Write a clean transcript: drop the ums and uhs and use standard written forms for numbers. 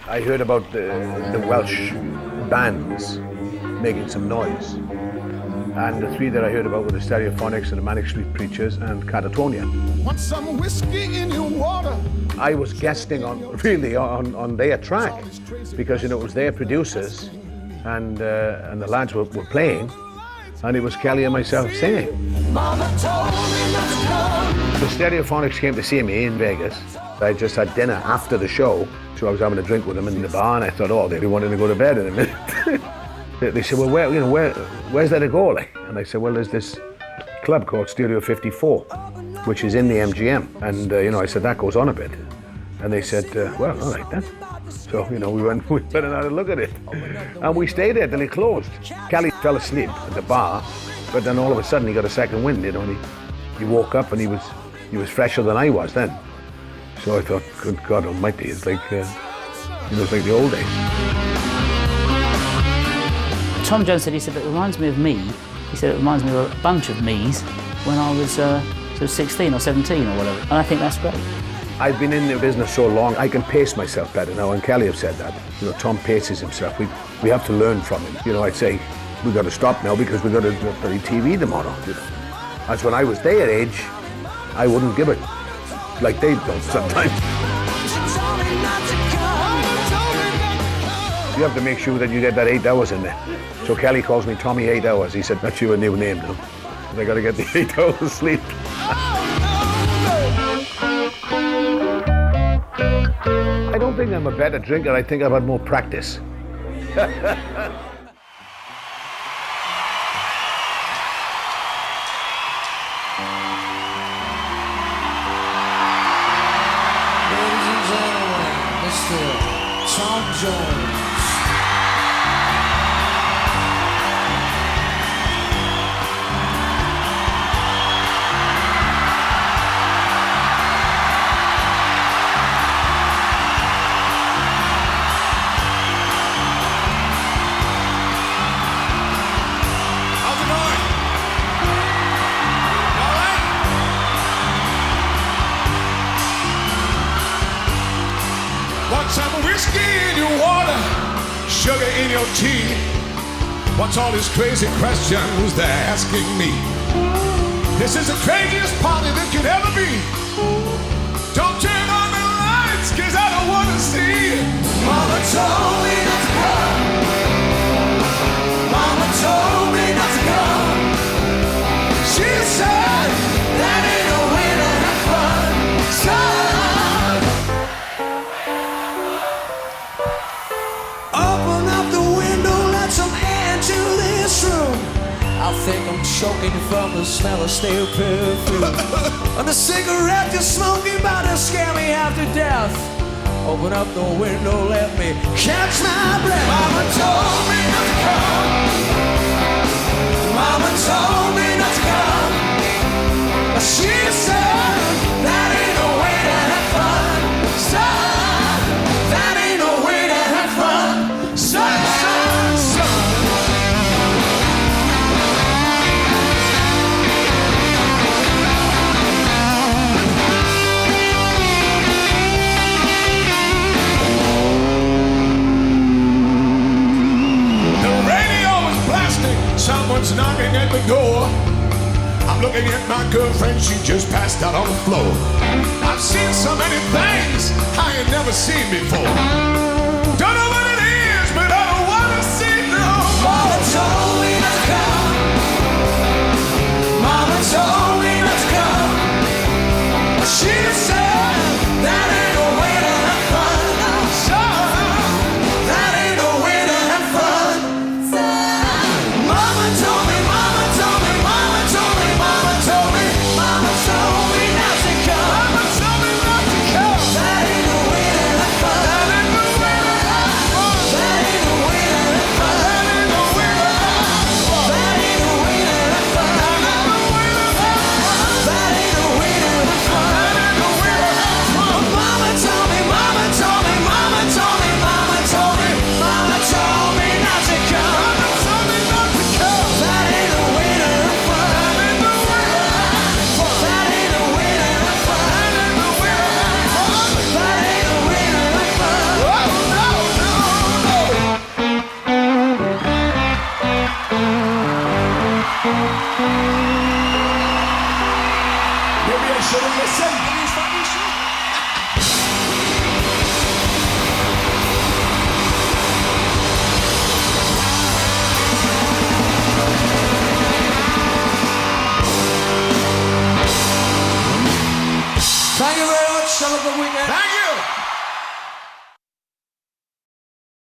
I heard about the Welsh bands making some noise. And the three that I heard about were the Stereophonics and the Manic Street Preachers and Catatonia. Want some whiskey in your water? I was guesting on their track because it was their producers and the lads were playing, and it was Kelly and myself singing. Mama told me not to come. The Stereophonics came to see me in Vegas. I just had dinner after the show, so I was having a drink with them in the bar, and I thought, oh, they wanted to go to bed in a minute. They said, well, where's there to go? And I said, well, there's this club called Stereo 54, which is in the MGM. And, I said, that goes on a bit. And they said, well, all right then. So, we went and had a look at it. And we stayed there till it closed. Kelly fell asleep at the bar, but then all of a sudden he got a second wind, and he woke up and he was fresher than I was then. So I thought, good God almighty, it's like, it's like the old days. Tom Jones said, it reminds me of me. He said it reminds me of a bunch of me's when I was sort of 16 or 17 or whatever. And I think that's great. I've been in the business so long, I can pace myself better now, and Kelly have said that. Tom paces himself. We have to learn from him. I'd say, we've got to stop now because we've got to play TV tomorrow. As when I was their age, I wouldn't give it like they've done sometimes. You have to make sure that you get that 8 hours in there. So Kelly calls me Tommy 8 hours. He said, that's your new name now. I got to get the 8 hours of sleep. I don't think I'm a better drinker. I think I've had more practice. Ladies and gentlemen, Mr. Tom Jones. Want some whiskey in your water, sugar in your tea? What's all these crazy questions they're asking me? This is the craziest party that could ever be. Don't turn on the lights, cause I don't wanna see. Mama told me not to come. Mama told me not to come. She said that ain't no way to have fun. So I think I'm choking from the smell of stale perfume. And the cigarette you're smoking about to scare me half to death. Open up the window, let me catch my breath. Mama told me not to come. Mama told me not to come. She said that ain't no way to have fun. Son, that ain't no way to have fun. Son. Someone's knocking at the door. I'm looking at my girlfriend, she just passed out on the floor. I've seen so many things I ain't never seen before. Don't know what